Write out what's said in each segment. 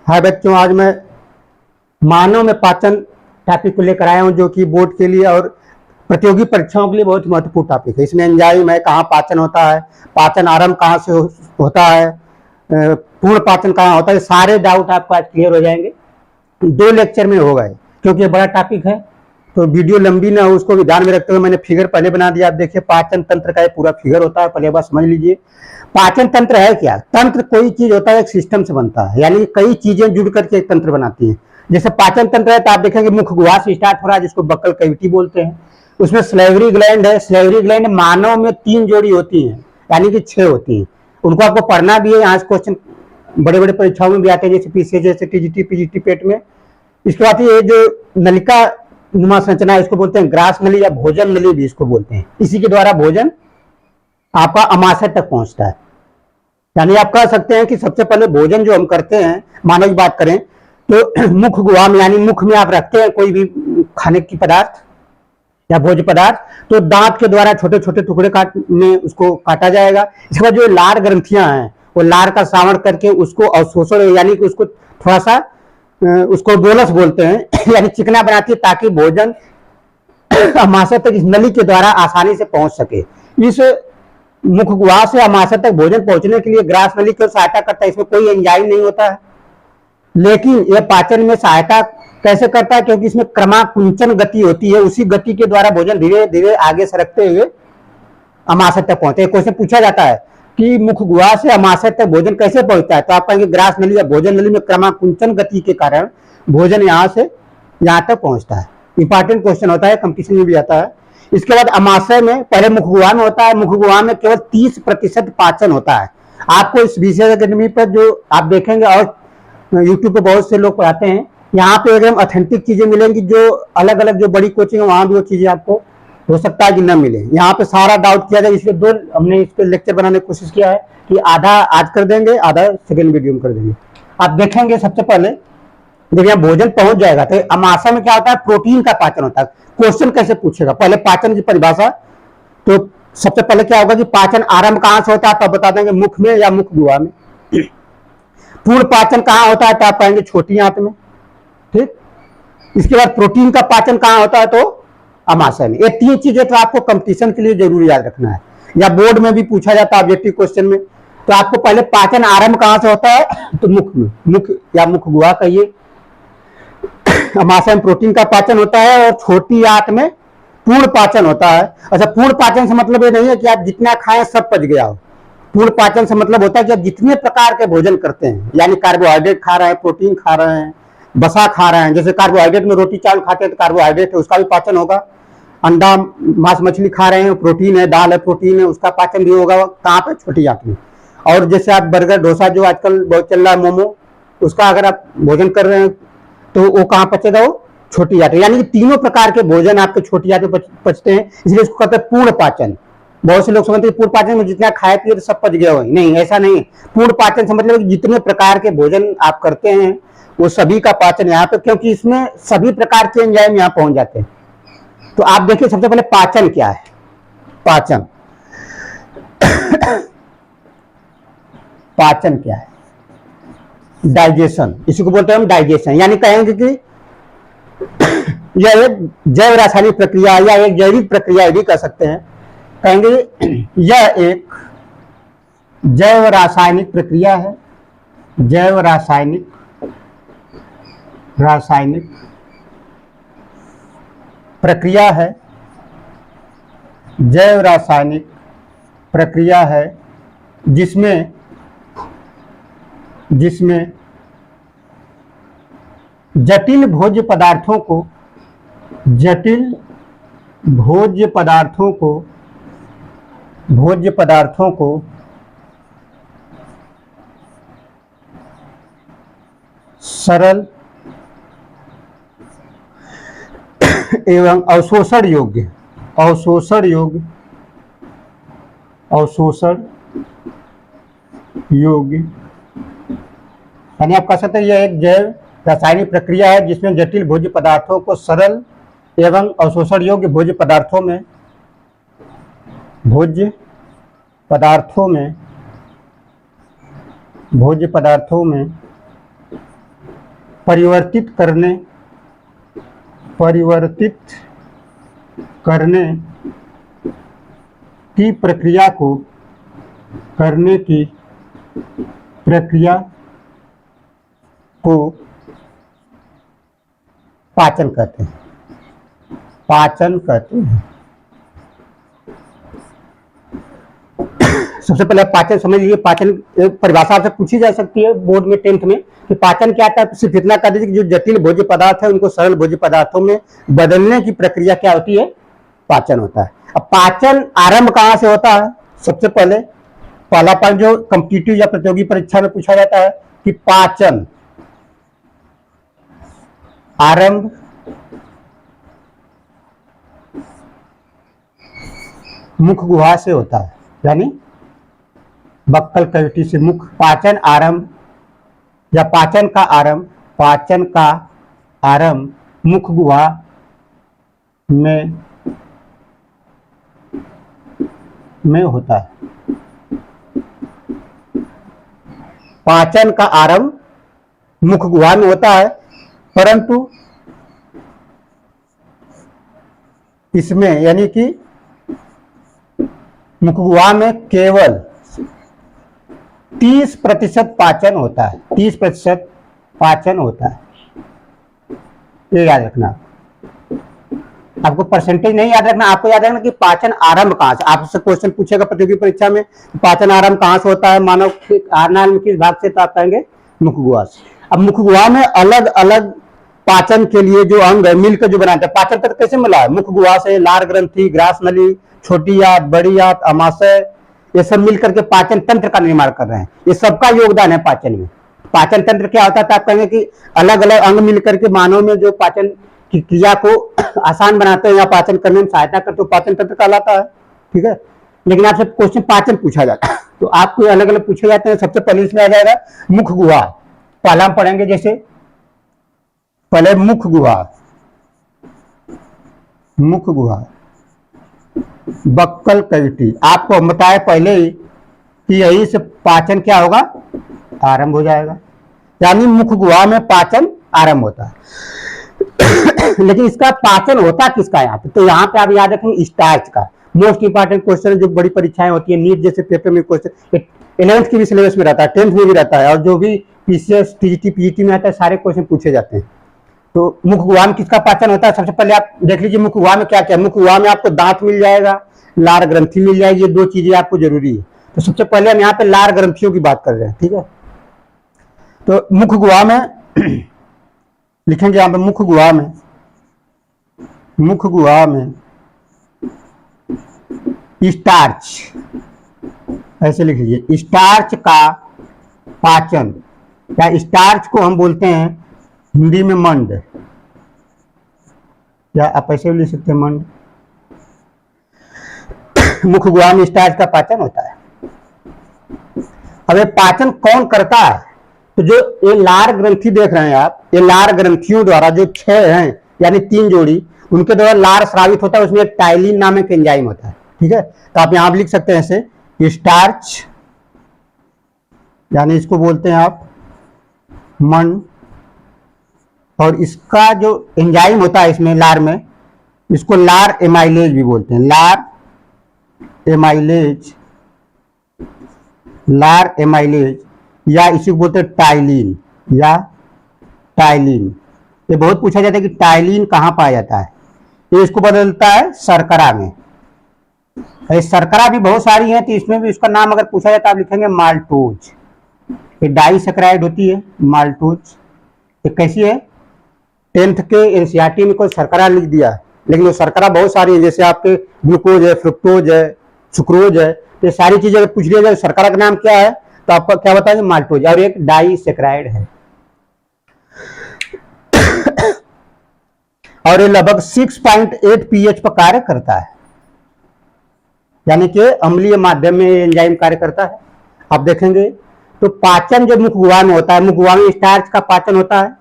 हाय बच्चों, आज मैं मानव में पाचन टॉपिक को लेकर आया हूं, जो कि बोर्ड के लिए और प्रतियोगी परीक्षाओं के लिए बहुत महत्वपूर्ण टॉपिक है। इसमें एंजाइम है, कहाँ पाचन होता है, पाचन आरंभ कहाँ से होता है, पूर्ण पाचन कहाँ होता है, सारे डाउट आपको आज क्लियर हो जाएंगे। 2 लेक्चर में होगा, क्योंकि ये बड़ा टॉपिक है तो वीडियो लंबी ना हो, उसको भी ध्यान में रखते हुए मैंने फिगर पहले बना दिया। आप देखिए, पाचन तंत्र का पूरा फिगर होता है, पहले बात समझ लीजिए। पाचन तंत्र है क्या? तंत्र कोई चीज होता है, एक सिस्टम से बनता है, यानी कई चीजें जुड़ करके एक तंत्र बनाती हैं। जैसे पाचन तंत्र है तो आप देखेंगे मुख गुहा से स्टार्ट हो रहा है, जिसको बक्कल कैविटी बोलते हैं। उसमें स्लेवरी ग्लैंड है। स्लेवरी ग्लैंड मानव में 3 जोड़ी होती है, यानी कि 6 होती है। उनको आपको पढ़ना भी है, यहाँ से क्वेश्चन बड़े बड़े परीक्षाओं में भी आते हैं, जैसे पीसीएस, जैसे टीजीटी, पीजीटी पेट में। इसके बाद ये जो नलिका नुमा संरचना है, इसको बोलते हैं ग्रास नली या भोजन नली भी इसको बोलते हैं। इसी के द्वारा भोजन आपका अमाशय तक पहुंचता है। यानी आप कह सकते हैं कि सबसे पहले भोजन जो हम करते हैं, मानव की बात करें तो मुख गुहा में, यानी मुख में आप रखते हैं कोई भी खाने की पदार्थ या भोज्य पदार्थ, तो दांत के द्वारा छोटे छोटे टुकड़े में उसको काटा जाएगा। इसके बाद जो लार ग्रंथियां हैं, वो लार का श्रावण करके उसको अवशोषण, यानी कि उसको थोड़ा सा उसको बोलस बोलते हैं यानी चिकना बनाती है, ताकि भोजन अमाशय तक इस नली के द्वारा आसानी से पहुंच सके। इस मुख गुहा से अमाशय तक भोजन पहुंचने के लिए ग्रास नली की सहायता करता है। इसमें कोई एंजाइम नहीं होता है, लेकिन यह पाचन में सहायता कैसे करता है? क्योंकि इसमें क्रमाकुंचन गति होती है, उसी गति के द्वारा भोजन धीरे धीरे आगे सरकते हुए अमाशय तक पहुंचते हैं। क्वेश्चन पूछा जाता है कि मुख गुहा से अमाशय तक भोजन कैसे पहुंचता है, तो आप कहेंगे ग्रास नली या भोजन नली में क्रमाकुंचन गति के कारण भोजन यहाँ से यहाँ तक पहुंचता है। इंपॉर्टेंट क्वेश्चन होता है, कंपटीशन में भी आता है। इसके बाद अमाशय में, पहले मुख गुहा में होता है। मुख गुहा में केवल 30% पाचन होता है। आपको इस विशेष अकेडमी पर जो आप देखेंगे और यूट्यूब पे बहुत से लोग पढ़ाते हैं, यहाँ पे एकदम ऑथेंटिक चीजें मिलेंगी। जो अलग अलग जो बड़ी कोचिंग है, वहां भी वो चीजें आपको हो सकता है कि न मिले। यहाँ पे सारा डाउट किया जाए, इसलिए 2 हमने इस पे लेक्चर बनाने की कोशिश किया है कि आधा आज कर देंगे, आधा सेकेंड वीडियो में कर देंगे। आप देखेंगे सबसे पहले जब यहाँ भोजन पहुंच जाएगा तो अमाशय में क्या होता है? प्रोटीन का पाचन होता है। क्वेश्चन कैसे पूछेगा? पहले पाचन की परिभाषा, तो सबसे पहले क्या होगा कि पाचन आरंभ कहां से होता है, तो बता देंगे मुख में या मुख गुहा में। पूर्ण पाचन कहां होता है, तो आप कहेंगे छोटी आंत में। ठीक, इसके बाद प्रोटीन का पाचन कहां होता है, तो अमाशय में। ये 3 चीजें तो आपको कंपटीशन के लिए जरूर याद रखना है, या बोर्ड में भी पूछा जाता है ऑब्जेक्टिव क्वेश्चन में। तो आपको पहले पाचन आरंभ कहां से होता है, तो मुख में, मुख या मुख गुहा कहिए। अमाशय में प्रोटीन का पाचन होता है, और छोटी आंत में पूर्ण पाचन होता है। अच्छा, पूर्ण पाचन से मतलब ये नहीं है कि आप जितना खाएं सब पच गया हो। पूर्ण पाचन से मतलब होता है कि आप जितने प्रकार के भोजन करते हैं, यानी कार्बोहाइड्रेट खा रहे हैं, प्रोटीन खा रहे हैं, बसा खा रहे हैं। जैसे कार्बोहाइड्रेट में रोटी चावल खाते हैं तो कार्बोहाइड्रेट है, उसका भी पाचन होगा। अंडा मांस मछली खा रहे हैं, प्रोटीन है, दाल है, प्रोटीन है, उसका पाचन भी होगा। कहाँ पे? छोटी आंत में। और जैसे आप बर्गर डोसा जो आजकल बहुत चल रहा है, मोमो, उसका अगर आप भोजन कर रहे हैं तो वो कहाँ पचेगा? वो छोटी आंत। यानी कि तीनों प्रकार के भोजन आपके छोटी आंत में पचते हैं, इसलिए इसको कहते हैं पूर्ण पाचन। बहुत से लोग समझते हैं पूर्ण पाचन में जितना खाए पिए तो सब पच गया हो। नहीं, ऐसा नहीं। पूर्ण पाचन से मतलब जितने प्रकार के भोजन आप करते हैं वो सभी का पाचन यहाँ पे, क्योंकि इसमें सभी प्रकार के एंजाइम यहाँ पहुंच जाते हैं। तो आप देखिए सबसे पहले पाचन क्या है। पाचन पाचन क्या है? डाइजेशन, इसी को बोलते हैं हम डाइजेशन। यानी कहेंगे कि यह एक जैव रासायनिक प्रक्रिया या एक जैविक प्रक्रिया भी कह सकते हैं। कहेंगे यह एक जैव रासायनिक प्रक्रिया है। जैव रासायनिक प्रक्रिया है। जैव रासायनिक प्रक्रिया है जिसमें जटिल भोज्य पदार्थों को सरल एवं अवशोषण योग्य यानी आप कह सकते हैं यह एक जैव रासायनिक प्रक्रिया है जिसमें जटिल भोज्य पदार्थों को सरल एवं अवशोषण योग्य भोज्य पदार्थों में परिवर्तित करने की प्रक्रिया को पाचन कहते हैं। सबसे पहले पाचन समझ लीजिए। पाचन परिभाषा आपसे पूछी जा सकती है बोर्ड में 10th में कि पाचन क्या था। सिर्फ इतना कर दीजिए कि जो जटिल भोज्य पदार्थ है उनको सरल भोज्य पदार्थों में बदलने की प्रक्रिया क्या होती है, पाचन होता है। अब पाचन आरंभ कहां से होता है? सबसे पहले पहला पॉइंट जो कॉम्पिटिटिव या प्रतियोगी परीक्षा में पूछा जाता है कि पाचन आरंभ मुख गुहा से होता है, यानी बक्कल कैविटी से मुख। पाचन आरंभ या पाचन का आरंभ मुख गुहा में होता है। पाचन का आरंभ मुख गुहा में होता है, परंतु इसमें यानी कि मुख गुहा में केवल 30% पाचन होता है। 30% पाचन होता है, ये याद रखना। आपको परसेंटेज नहीं याद रखना, आपको याद रखना कि पाचन आरंभ कहां से। आपसे क्वेश्चन पूछेगा प्रतियोगी परीक्षा में, पाचन आरंभ कहां से होता है, मानव आरनाल में किस भाग से, तो आप कहेंगे मुख गुहा से। अब मुख गुहा में अलग अलग पाचन के लिए जो अंग है मिलकर जो बनाते हैं। पाचन तंत्र कैसे मिला है? मुख गुहा से लार ग्रंथि, ग्रास नली, छोटी आंत, बड़ी आंत, अमाशय, ये सब मिलकर के पाचन तंत्र का निर्माण कर रहे हैं। ये सबका योगदान है पाचन में। पाचन तंत्र क्या होता है? आप कहेंगे कि अलग अलग अंग मिलकर के मानव में जो पाचन की क्रिया को आसान बनाते हैं या पाचन करने में सहायता करते हैं, पाचन तंत्र कहलाता है। ठीक है, लेकिन आपसे क्वेश्चन पाचन पूछा जाता है तो आपको अलग अलग पूछे जाते हैं। सबसे पहले इसमें आ जाएगा मुख गुहा। पहला हम पढ़ेंगे, जैसे पहले मुख गुहा बक्कल कैविटी। आपको हम बताए पहले ही कि यही से पाचन क्या होगा, आरंभ हो जाएगा, यानी मुख गुहा में पाचन आरंभ होता है। लेकिन इसका पाचन होता किसका यहाँ पे? तो यहाँ पे आप याद रखेंगे स्टार्च का। मोस्ट इंपॉर्टेंट क्वेश्चन जो बड़ी परीक्षाएं होती है, नीट जैसे पेपर में क्वेश्चन 11th की भी सिलेबस में रहता है, 10th में भी रहता है, और जो भी पीसीएस टीजीटी पीजीटी में आता है सारे क्वेश्चन पूछे जाते हैं। तो मुख गुहा में किसका पाचन होता है? सबसे पहले आप देख लीजिए मुख गुहा में क्या क्या। मुख गुहा में आपको दांत मिल जाएगा, लार ग्रंथि मिल जाएगी, ये दो चीजें आपको जरूरी है। तो सबसे पहले हम यहाँ पे लार ग्रंथियों की बात कर रहे हैं। ठीक है, तो मुख गुहा में लिखेंगे यहाँ पे मुख गुहा में स्टार्च, ऐसे लिख लीजिए, स्टार्च का पाचन, या स्टार्च को हम बोलते हैं हिंदी में मंड, या आप ऐसे भी लिख सकते हैं मंड। मुख गुहा में स्टार्च का पाचन होता है। अब ये पाचन कौन करता है? तो जो ये लार ग्रंथि देख रहे हैं आप, ये लार ग्रंथियों द्वारा जो 6 हैं यानी 3 जोड़ी, उनके द्वारा लार स्रावित होता है। उसमें एक टाइलिन नामक एंजाइम होता है। ठीक है, तो आप यहां भी लिख सकते हैं ऐसे, स्टार्च यानी इसको बोलते हैं आप मंड, और इसका जो एंजाइम होता है इसमें लार में, इसको लार एमाइलेज भी बोलते हैं। लार एमाइलेज या इसी को बोलते हैं टाइलिन या टाइलिन। ये बहुत पूछा जाता है कि टाइलिन कहाँ पाया जाता है। ये इसको बदलता है शर्करा में। शर्करा भी बहुत सारी है, तो इसमें भी इसका नाम अगर पूछा जाता है आप लिखेंगे माल्टोज। ये डाइसैकेराइड होती है माल्टोज। ये कैसी है? 10th के एनसीईआरटी में कोई शर्करा लिख दिया, लेकिन वो शर्करा बहुत सारी है, जैसे आपके ग्लूकोज है, फ्रुक्टोज है, सुक्रोज है। तो ये सारी चीजें अगर पूछ लिया जाए शर्करा का नाम क्या है, तो आपका क्या बताएंगे? माल्टोज। और एक डाइसैकेराइड है। और ये लगभग 6.8 pH पर कार्य करता है, यानी कि अम्लीय माध्यम में एंजाइम कार्य करता है। आप देखेंगे तो पाचन जो मुख गुहा में होता है, मुख गुहा में स्टार्च का पाचन होता है।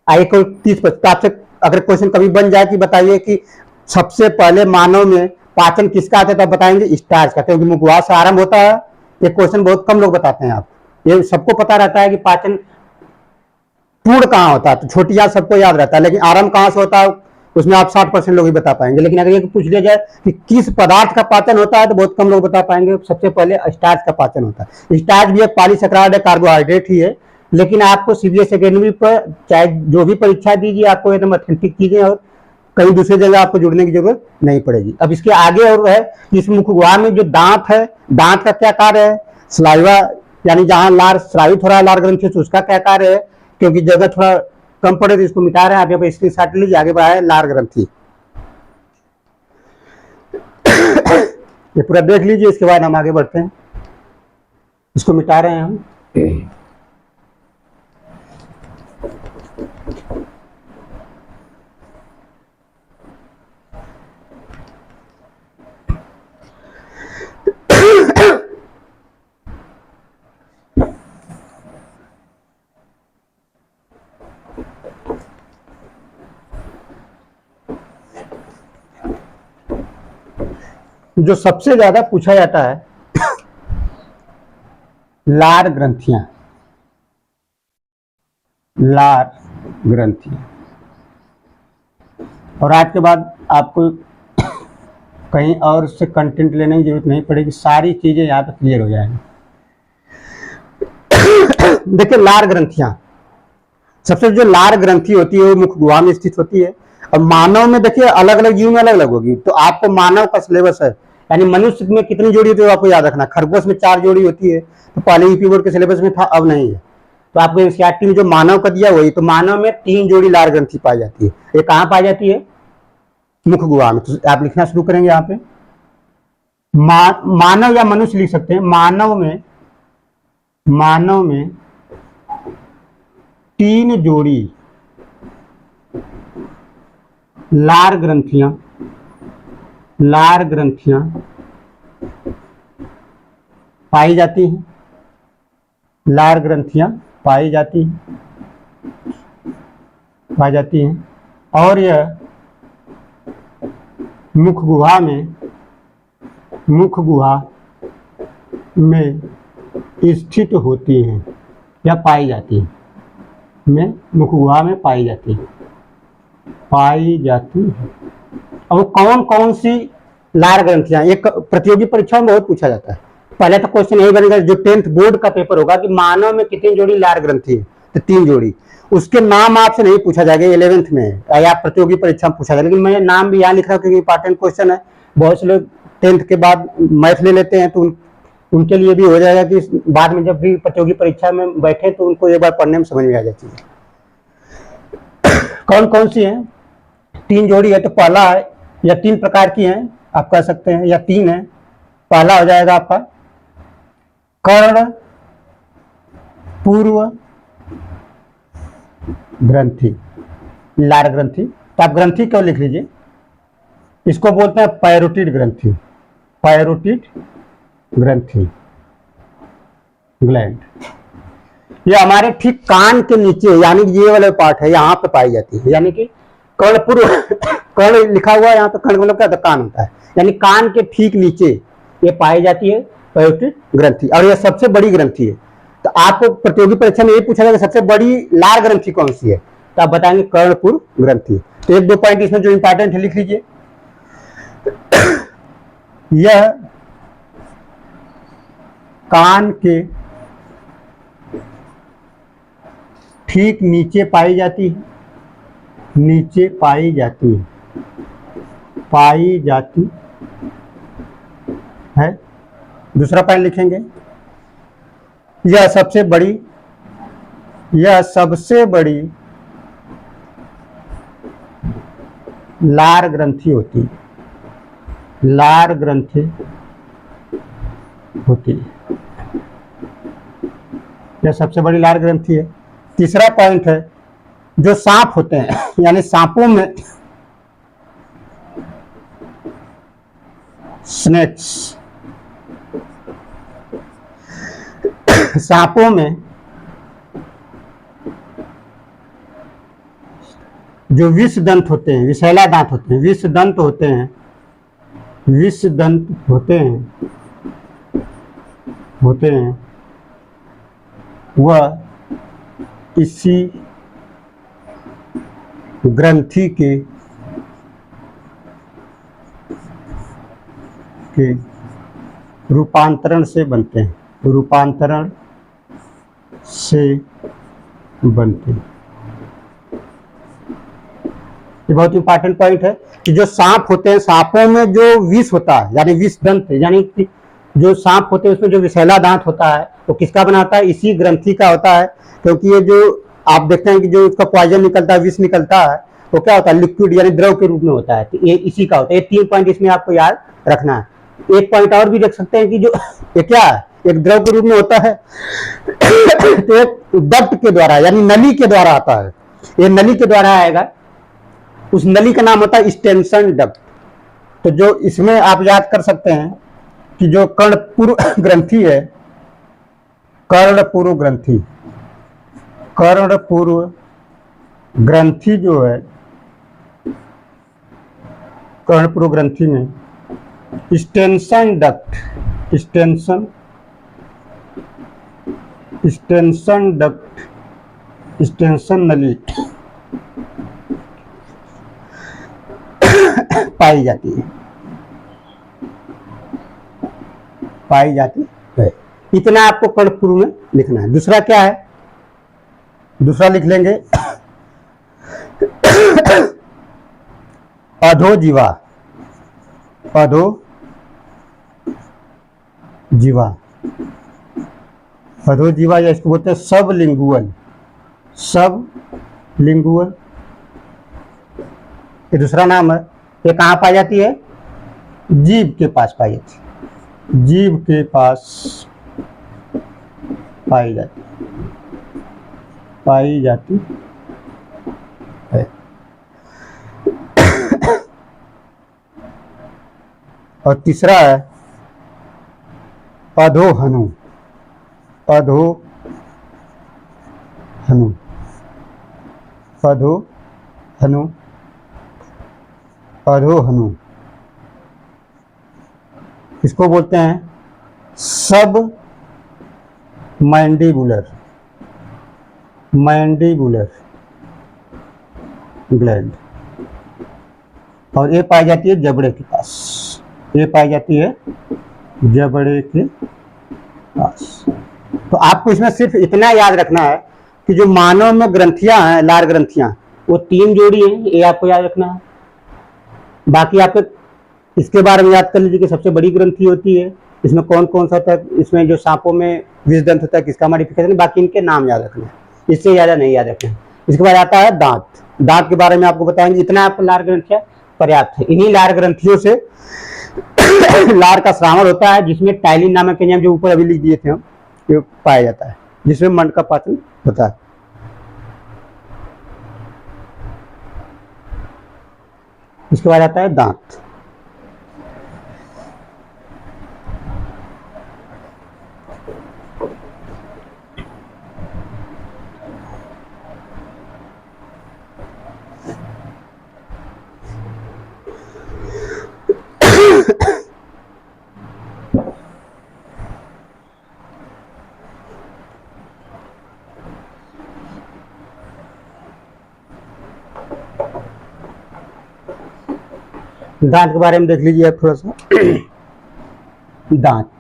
आइए कोई 30% आपसे अगर क्वेश्चन कभी बन जाए कि बताइए कि सबसे पहले मानव में पाचन किसका आता है, तो आप बताएंगे स्टार्च का, क्योंकि मुख गुहा से आरंभ होता है। ये क्वेश्चन बहुत कम लोग बताते हैं। आप ये सबको पता रहता है कि पाचन पूर्ण कहाँ होता है, तो छोटी आंत सबको याद रहता है, लेकिन आरंभ कहाँ से होता है उसमें आप 60% लोग ही बता पाएंगे। लेकिन अगर ये पूछ लिया जाए कि किस पदार्थ का पाचन होता है तो बहुत कम लोग बता पाएंगे। सबसे पहले स्टार्च का पाचन होता है। स्टार्च भी एक पॉलीसैकेराइड है, कार्बोहाइड्रेट ही है, लेकिन आपको सीबीएसई अकेडमी पर चाहे जो भी परीक्षा दीजिए आपको एकदम ऑथेंटिक चीजें और कहीं दूसरी जगह आपको जुड़ने की जरूरत नहीं पड़ेगी। अब इसके आगे और है कि इस मुख गुहा में जो दांत है, दांत का क्या कार्य है, सलाइवा यानी जहां लार स्रावित हो रहा है लार ग्रंथि से उसका क्या कार्य है, क्योंकि जगह थोड़ा कम पड़े तो इसको मिटा रहे हैं आप, यहाँ पे स्क्रीनशॉट लीजिए। आगे बढ़ा है लार ग्रंथि, ये पूरा देख लीजिए, इसके बाद हम आगे बढ़ते हैं। इसको मिटा रहे हैं हम। जो सबसे ज्यादा पूछा जाता है लार ग्रंथियां, लार ग्रंथियां, और आज के बाद आपको कहीं और से कंटेंट लेने की जरूरत नहीं पड़ेगी, सारी चीजें यहाँ पे क्लियर हो जाएंगी। देखिए लार ग्रंथियां, सबसे जो लार ग्रंथि होती है वो मुख गुहा में स्थित होती है। और मानव में देखिए अलग अलग जीव में अलग अलग होगी, तो आपको मानव का सिलेबस है, यानी मनुष्य में कितनी जोड़ी होती है आपको याद रखना। खरगोश में 4 जोड़ी होती है, तो पहले यूपी बोर्ड के सिलेबस में था, अब नहीं है। तो आपको एनसीईआरटी में जो मानव का दिया वही, तो मानव में 3 जोड़ी लार ग्रंथि पाई जाती है। ये कहाँ पाई जाती है, मुख गुहा में। तो आप लिखना शुरू करेंगे यहाँ पे, मानव या मनुष्य लिख सकते हैं। मानव में 3 जोड़ी लार ग्रंथियां पाई जाती हैं, लार ग्रंथियां पाई जाती हैं, और यह मुख गुहा में स्थित होती हैं या पाई जाती हैं, मुख गुहा में पाई जाती है। और कौन कौन सी लार ग्रंथियां, एक प्रतियोगी परीक्षा में बहुत पूछा जाता है। पहले तो क्वेश्चन यही बनेगा, जो 10th बोर्ड का पेपर होगा कि मानव में कितनी जोड़ी लार ग्रंथि है, तो 3 जोड़ी। उसके नाम आपसे नहीं पूछा जाएगा, 11th में या प्रतियोगी परीक्षा में पूछा जाएगा, लेकिन मैं नाम भी यहाँ लिख रहा हूँ क्योंकि इंपॉर्टेंट क्वेश्चन है। बहुत से लोग 10th के बाद मैथ ले लेते हैं, तो उनके लिए भी हो जाएगा कि बाद में जब भी प्रतियोगी परीक्षा में बैठे तो उनको एक बार पढ़ने में समझ में आ जाती है। कौन कौन सी है, 3 जोड़ी है। तो पहला है, या 3 प्रकार की हैं आप कह सकते हैं, या 3 है। पहला हो जाएगा आपका कर्ण पूर्व ग्रंथि, लार ग्रंथि। तो आप ग्रंथि क्यों लिख लीजिए, इसको बोलते हैं पैरोटिड ग्रंथि, पैरोटिड ग्रंथि ग्लैंड। ये हमारे ठीक कान के नीचे, यानी ये वाला पार्ट है, यहाँ पे पाई जाती है। यानी कि कर्णपूर्व, कर्ण लिखा हुआ है यहाँ पे, कर्ण मतलब क्या होता है, कान होता है, यानी कान के ठीक नीचे ये पाई जाती है पैरोटिड ग्रंथि, और यह सबसे बड़ी ग्रंथि है। तो आपको प्रतियोगी परीक्षा में ये पूछा जाएगा सबसे बड़ी लार ग्रंथि कौन सी है, तो आप बताएंगे कर्णपूर्व ग्रंथि। तो 1-2 पॉइंट इसमें जो इंपॉर्टेंट है लिख लीजिए। यह कान के ठीक नीचे पाई जाती है, नीचे पाई जाती है। दूसरा पॉइंट लिखेंगे, यह सबसे बड़ी लार ग्रंथि होती है, लार ग्रंथि होती है, यह सबसे बड़ी लार ग्रंथि है। तीसरा पॉइंट है, जो सांप होते हैं, यानी सांपों में, स्नेक्स, सांपों में जो विष दंत होते हैं, विषैला दांत होते हैं, विष दंत होते हैं, वह इसी ग्रंथि के रूपांतरण से बनते हैं, रूपांतरण से बनते हैं। ये बहुत इंपॉर्टेंट पॉइंट है कि जो सांप होते हैं, सांपों में जो विष होता है यानी विष दंत, यानी कि जो सांप होते हैं उसमें जो विषैला दांत होता है वो किसका बना होता है? इसी ग्रंथि का होता है। क्योंकि ये जो आप देखते हैं कि जो इसका पॉइजन निकलता है, विष निकलता है, वो क्या होता है? लिक्विड यानी द्रव के रूप में होता है। तो ये इसी का होता है। ये 3 पॉइंट इसमें आपको याद रखना है। एक पॉइंट और भी रख सकते हैं कि जो ये क्या है, एक द्रव के रूप में होता है तो एक डक्ट के द्वारा यानी नली के द्वारा आता है। ये नली के द्वारा आएगा, उस नली का नाम होता है स्टेंसन डक्ट। तो जो इसमें आप याद कर सकते हैं कि जो कर्णपूर्व ग्रंथि है, कर्णपूर्व ग्रंथि, कर्णपूर्व ग्रंथि जो है, कर्णपूर्व ग्रंथि में Stensen duct, Stensen duct, Stensen नली पाई जाती है, पाई जाती है। इतना आपको कर्णपूर्व में लिखना है। दूसरा क्या है? दूसरा लिख लेंगे अधोजीवा, अधोजीवा, अधोजीवा या इसको बोलते हैं सबलिंगुअल, सबलिंगुअल ये दूसरा नाम है। ये कहाँ पाई जाती है? जीभ के पास पाई जाती है, जीभ के पास पाई जाती है। और तीसरा है अधोहनु, अधोहनु, अधोहनु, अधोहनु, इसको बोलते हैं सब मैंडिबुलर, मैंडिबुलर ग्लैंड। और ये पाई जाती है जबड़े के पास, ये पाई जाती है जबड़े के पास। तो आपको इसमें सिर्फ इतना याद रखना है कि जो मानव में ग्रंथियां हैं, लार ग्रंथियां, वो 3 जोड़ी हैं, ये आपको याद रखना है। बाकी आपको इसके बारे में याद कर लीजिए कि सबसे बड़ी ग्रंथि होती है, इसमें कौन कौन सा होता है, इसमें जो सांपों में विषदंत होता है किसका मॉडिफिकेशन, बाकी इनके नाम याद रखना है, इससे ज़्यादा नहीं याद रखना है। इसके बाद आता है दांत। दांत के बारे में आपको बताएंगे। इतना आपको लार ग्रंथियां पर्याप्त है। इन्हीं लार ग्रंथियों से लार का श्रावण होता है, जिसमें टाइलिन नामक एंजाइम जो ऊपर अभी लिख दिए थे हम, ये पाया जाता है, जिसमें मंड का पाचन होता है। इसके बाद आता है दांत। दांत के बारे में देख लीजिए आप थोड़ा सा। दांत,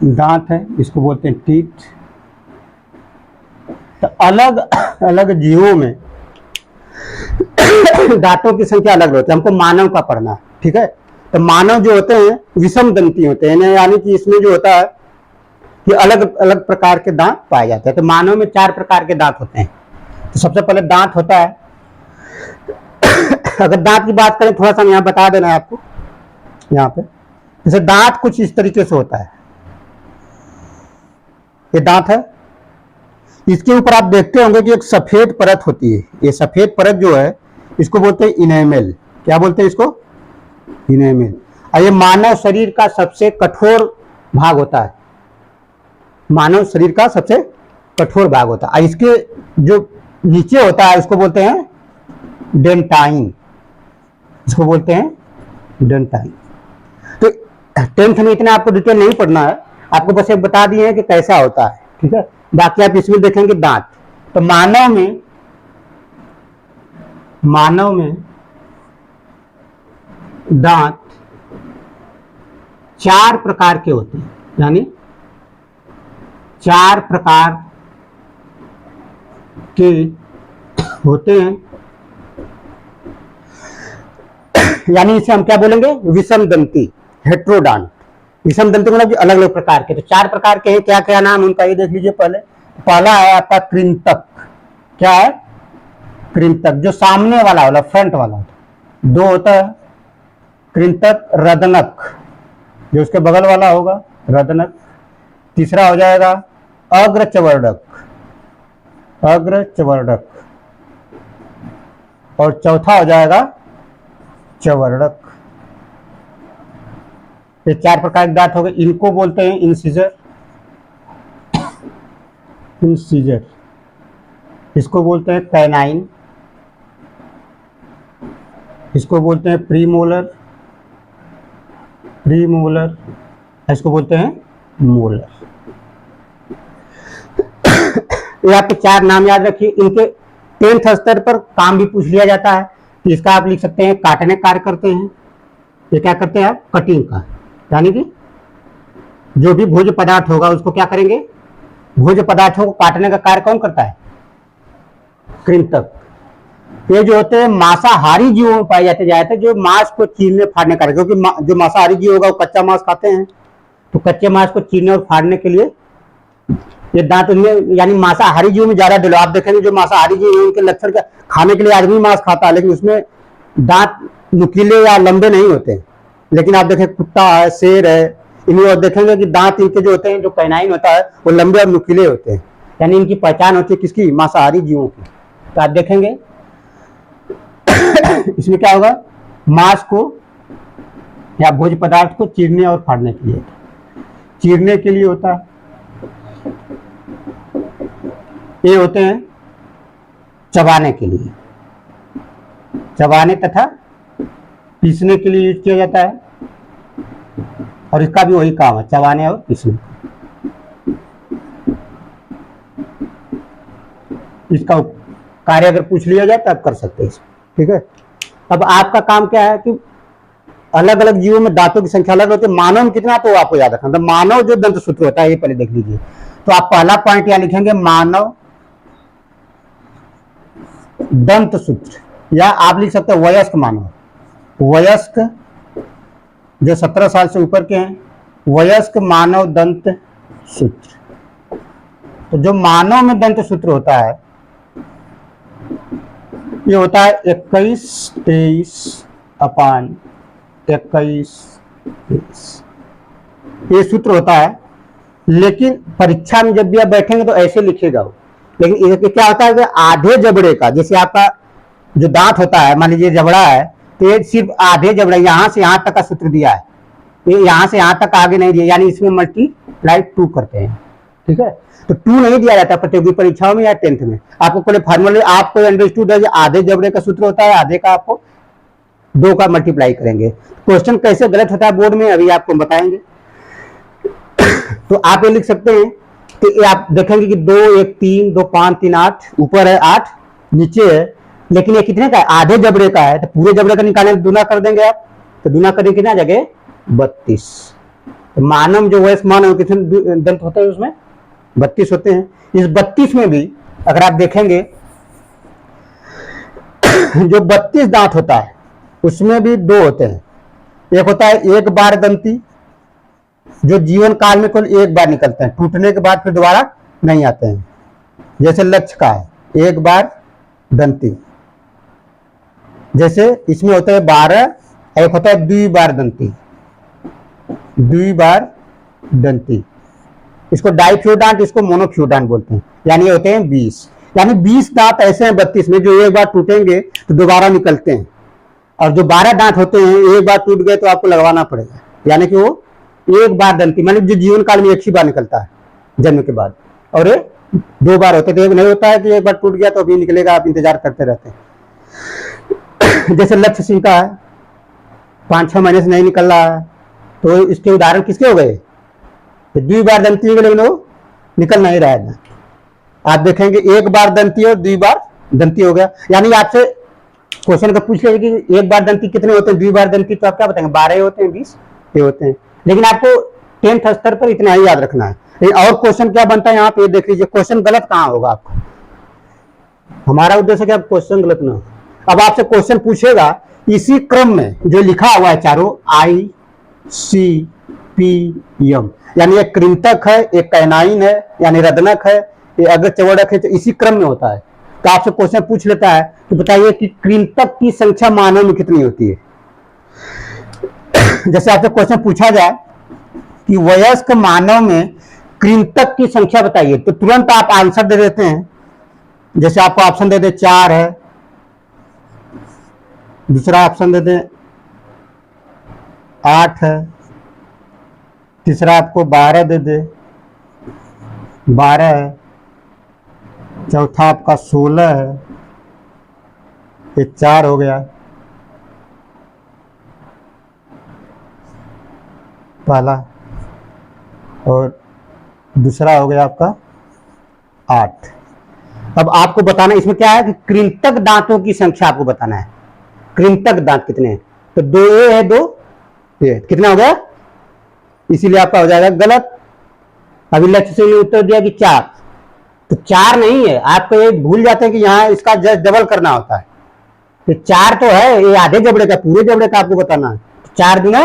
दांत है, इसको बोलते हैं टीथ। तो अलग अलग जीवों में दांतों की संख्या अलग होती है। हमको मानव का पढ़ना है, ठीक है। तो मानव जो होते हैं विषम दंती होते हैं, यानी कि इसमें जो होता है कि अलग अलग प्रकार के दांत पाए जाते हैं। तो मानव में 4 प्रकार के दांत होते हैं। तो सबसे पहले दांत होता है, अगर दांत की बात करें, थोड़ा सा यहाँ बता देना है आपको, यहाँ पे जैसे दांत कुछ इस तरीके से होता है। ये दांत है, इसके ऊपर आप देखते होंगे कि एक सफेद परत होती है। ये सफेद परत जो है इसको बोलते हैं इनेमल। क्या बोलते हैं इसको? इनेमल। और ये मानव शरीर का सबसे कठोर भाग होता है, मानव शरीर का सबसे कठोर भाग होता है। इसके जो नीचे होता है उसको बोलते हैं डेंटाइन, इसको बोलते हैं डेंटाइन। तो 10th में इतना आपको डिटेल नहीं पढ़ना है, आपको बस एक बता दिए हैं कि कैसा होता है, ठीक है। बाकी आप इसमें देखेंगे दांत, तो मानव में दांत 4 प्रकार के होते हैं, यानी 4 प्रकार के होते हैं, यानी इसे हम क्या बोलेंगे, विषम दंती, हेट्रोडॉन्ट। विषम दंती मतलब अलग अलग प्रकार के। तो 4 प्रकार के हैं, क्या क्या नाम उनका ये देख लीजिए। पहला है आपका कृंतक। क्या है? कृंतक, जो सामने वाला वाला फ्रंट वाला होता है। 2 होता है कृंतक रदनक, जो उसके बगल वाला होगा, रदनक। तीसरा हो जाएगा अग्रचवर्णक, अग्रचवर्णक। और चौथा हो जाएगा चवर्णक। ये 4 प्रकार के दांत हो गए। इनको बोलते हैं इंसिजर, इंसिजर। इसको बोलते हैं कैनाइन, इसको बोलते हैं प्रीमोलर, प्रीमोलर, इसको बोलते हैं मोलर। ये आपके 4 नाम याद रखिए। इनके 10th स्तर पर काम भी पूछ लिया जाता है। तो इसका आप लिख सकते हैं काटने का कार्य करते हैं। ये क्या करते हैं आप? कटिंग का, यानी कि जो भी भोज्य पदार्थ होगा उसको क्या करेंगे, भोज्य पदार्थों को काटने का कार्य कौन करता है? कृंतक। ये जो होते हैं मांसाहारी जीवों में पाए जाते हैं, जो मांस को चीरने फाड़ने का, क्योंकि जो मांसाहारी जीव होगा वो कच्चा मांस खाते हैं। तो कच्चे मांस को चीरने और फाड़ने के लिए ये दांत उनमें, यानी मांसाहारी जीव में ज्यादा डेवलप। आप देखेंगे जो मांसाहारी जीव है उनके लक्षण क्या, खाने के लिए आदमी मांस खाता है लेकिन उसमें दांत नुकीले या लंबे नहीं होते। लेकिन आप देखें कुत्ता है, शेर है, इनमें देखेंगे कि दांत इनके जो होते हैं, जो कैनाइन होता है वो लंबे और नुकीले होते हैं। यानी इनकी पहचान होती है किसकी? मांसाहारी जीवों की। तो आप देखेंगे इसमें क्या होगा, मांस को या भोज्य पदार्थ को चीरने और फाड़ने के लिए, चीरने के लिए होता है। ये होते हैं चबाने के लिए, चबाने तथा पीसने के लिए यूज किया जाता है। और इसका भी वही काम है, चबाने और पीसने। इसका कार्य अगर पूछ लिया जाए तो आप कर सकते हैं, ठीक है। अब आपका काम क्या है कि अलग अलग जीवों में दांतों की संख्या अलग होती है। मानव में कितना, तो आपको याद रखना। तो मानव जो दंत सूत्र होता है, ये पहले देख लीजिए। तो आप पहला पॉइंट यहां लिखेंगे, मानव दंत सूत्र, या आप लिख सकते हैं वयस्क मानव। वयस्क जो 17 साल से ऊपर के हैं, वयस्क मानव दंत सूत्र। तो जो मानव में दंत सूत्र होता है ये होता है 21, 23 अपान 21, 23। ये सूत्र होता है। लेकिन परीक्षा में जब भी आप बैठेंगे तो ऐसे लिखेगा वो। लेकिन ये क्या होता है कि आधे जबड़े का, जैसे आपका जो दांत होता है, मान लीजिए जबड़ा है, तो ये सिर्फ आधे जबड़े, यहां से यहां तक का सूत्र दिया है, ये यहां से यहां तक आगे नहीं दिया, यानी इसमें मल्टीप्लाई 2 करते हैं, ठीक है। तो 2 नहीं दिया जाता प्रतियोगी परीक्षाओं में या 10th में। आपको कोई फॉर्मूले आपको अंडरस्टूड है, आधे जबड़े का सूत्र होता है, आधे का आपको 2 का मल्टीप्लाई करेंगे। क्वेश्चन कैसे गलत होता है बोर्ड में अभी आपको बताएंगे। तो आप ये लिख सकते हैं, तो ये आप देखेंगे कि 2, 1, 3, 2, 5, 3, 8, ऊपर है 8, नीचे है। लेकिन ये कितने का है? आधे जबड़े का है। तो पूरे जबड़े का निकालने दूना कर देंगे आप, तो दूना करेंगे कितना जगह? 32। तो मानव जो वयस्क मानव कितने दंत होते हैं? उसमें 32 होते हैं। इस 32 में भी अगर आप देखेंगे जो 32 दांत होता है उसमें भी 2 होते हैं। एक होता है एक बार दंती, जो जीवन काल में केवल एक बार निकलते हैं, टूटने के बाद फिर दोबारा नहीं आते हैं, जैसे लक्ष्य का है एक बार दंती। जैसे इसमें होता है 12, एक होता है द्विबार दंती, द्विबार दंती। इसको डाइफ्यूडांट, इसको मोनोफ्यूडांट बोलते हैं। यानी ये होते हैं 20। यानी 20 दांत ऐसे हैं 32 में जो एक बार टूटेंगे तो दोबारा निकलते हैं। और जो 12 दांत होते हैं एक बार टूट गए तो आपको लगवाना पड़ेगा, यानी कि वो एक बार दंती, मतलब जो जीवन काल में एक ही बार निकलता है जन्म के बाद। और ये 2 बार होते थे। नहीं होता है कि एक बार टूट गया तो अभी निकलेगा, आप इंतजार करते रहते हैं। जैसे लक्ष्य सिंह का है, 5-6 महीने से नहीं निकल रहा है, तो इसके उदाहरण किसके हो गए? 2 बार दंती हो गए, लेकिन वो निकल नहीं रहा है। आप देखेंगे एक बार दंती और 2 बार दंती हो गया, यानी आपसे क्वेश्चन का पूछ लेंगे कि एक बार दंती कितने होते हैं, 2 बार दंती, तो आप क्या बताएंगे 12 होते हैं, 20 ये होते हैं। लेकिन आपको 10th स्तर पर इतना ही याद रखना है। और क्वेश्चन क्या बनता है यहाँ पे देख लीजिए, क्वेश्चन गलत कहाँ होगा आपको, हमारा उद्देश्य क्या क्वेश्चन गलत ना हो। अब आपसे क्वेश्चन पूछेगा इसी क्रम में जो लिखा हुआ है चारों ICPM, यानी एक कृंतक है, एक कैनाइन है यानी रदनक है, ये अग्रचवर्णक है, तो इसी क्रम में होता है। तो आपसे क्वेश्चन पूछ लेता है कि बताइए कि कृंतक की संख्या मानव में कितनी होती है। जैसे आपसे क्वेश्चन पूछा जाए कि वयस्क मानव में कृंतक की संख्या बताइए, तो तुरंत आप आंसर दे देते हैं। जैसे आपको ऑप्शन दे दे 4 है, दूसरा ऑप्शन दे दे 8 है, तीसरा आपको 12 दे दे 12 है, चौथा आपका 16 है, ये 4 हो गया पहला, और दूसरा हो गया आपका 8। अब आपको बताना इसमें क्या है कि कृंतक दांतों की संख्या आपको बताना है, कृंतक दांत कितने हैं। तो 2 ए है, 2 ए, कितना हो गया, इसीलिए आपका हो जाएगा गलत। अभी लक्ष्य से उत्तर दिया कि 4, तो 4 नहीं है, आपको ये भूल जाते हैं कि यहाँ इसका जस्ट डबल करना होता है। तो 4 तो है, ये आधे जबड़े का, पूरे जबड़े का आपको बताना है। 4 गुना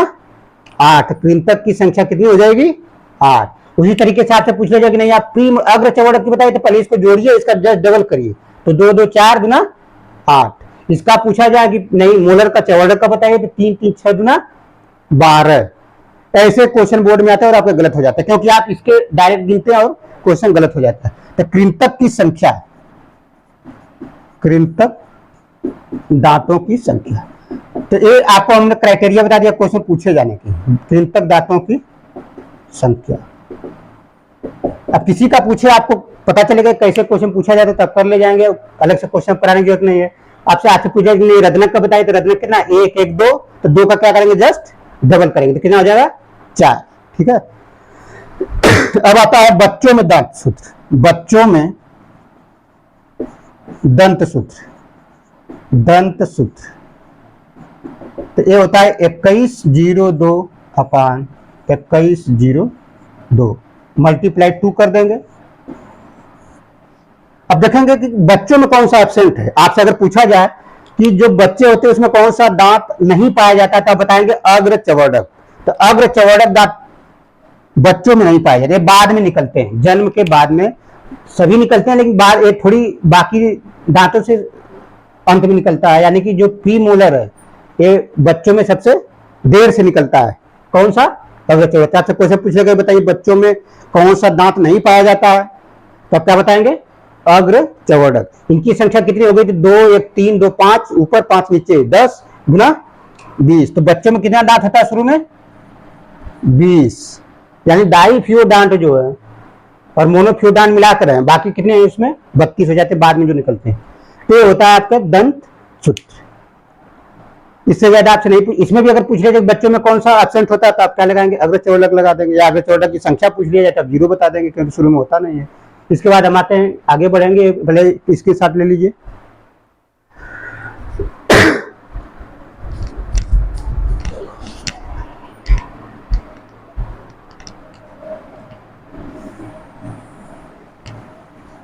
8, कृंतक की संख्या कितनी हो जाएगी 8। उसी तरीके से आपसे पूछ लिया कि नहीं आप प्री अग्र चवर्णक की बताइए, तो पहले इसको जोड़िए, इसका जस्ट डबल करिए, तो 2 2 4 गुना 8। इसका पूछा जाए कि नहीं मोलर का चवर्णक का बताइए, तो 3 3 6 गुना 12। ऐसे क्वेश्चन बोर्ड में आता है और आपका गलत हो जाता है, क्योंकि आप इसके डायरेक्ट गिनते हैं और क्वेश्चन गलत हो जाता है। तो कृंतक की संख्या, कृंतक दांतों की संख्या, तो ये आपको हमने क्राइटेरिया बता दिया क्वेश्चन पूछे जाने की, कृंतक दांतों की संख्या। अब किसी का पूछे आपको पता चलेगा कैसे क्वेश्चन पूछा जाता है, तब कर ले जाएंगे, अलग से क्वेश्चन पढ़ाने की जरूरत नहीं है। आपसे आपसे पूछा नहीं रत्नक का बताइए, तो रत्नक कितना 1 1 2, तो 2 का क्या करेंगे जस्ट डबल करेंगे, तो कितना हो जाएगा 4। ठीक है। अब आता है बच्चों में दांत सूत्र, बच्चों में दंत सूत्र, दंत सूत्र, तो ये होता है 2102 अपान 2102 मल्टीप्लाई 2 कर देंगे। अब देखेंगे कि बच्चों में कौन सा एब्सेंट है। आपसे अगर पूछा जाए कि जो बच्चे होते हैं उसमें कौन सा दांत नहीं पाया जाता, तो आप बताएंगे अग्र चवर्णक। तो अग्र चवर्णक दांत बच्चों में नहीं पाए जाते, बाद में निकलते हैं, जन्म के बाद में सभी निकलते हैं, लेकिन बाद एक थोड़ी बाकी दांतों से अंत में निकलता है, यानी कि जो प्री मोलर है ये बच्चों में सबसे देर से निकलता है। कौन सा अग्र चवर्णक। आपसे क्वेश्चन पूछेगा बताइए बच्चों में कौन सा दांत नहीं पाया जाता है, तो आप क्या बताएंगे अग्र चवर्णक। इनकी संख्या कितनी हो गई थी 2 1 3 2 5, ऊपर 5 नीचे 10 गुना 20। तो बच्चों में कितना दांत होता है शुरू में 20, यानी डाइफ्यूडांट जो है और मोनोफ्यूडांट मिलाकर है, बाकी कितने हैं इसमें 32 हो जाते हैं बाद में जो निकलते हैं। तो ये होता है आपका दंत सूत्र। इससे ज्यादा आपसे नहीं, इसमें भी अगर पूछ लिया जाए बच्चों में कौन सा एब्सेंट होता है, तो आप क्या लगाएंगे अग्र चवर्णक लगा देंगे, या अग्र चवर्णक की संख्या पूछ लिया जाए तो आप 0 बता देंगे, क्योंकि शुरू में होता नहीं है। इसके बाद हम आते हैं आगे बढ़ेंगे, भले इसके साथ ले लीजिए।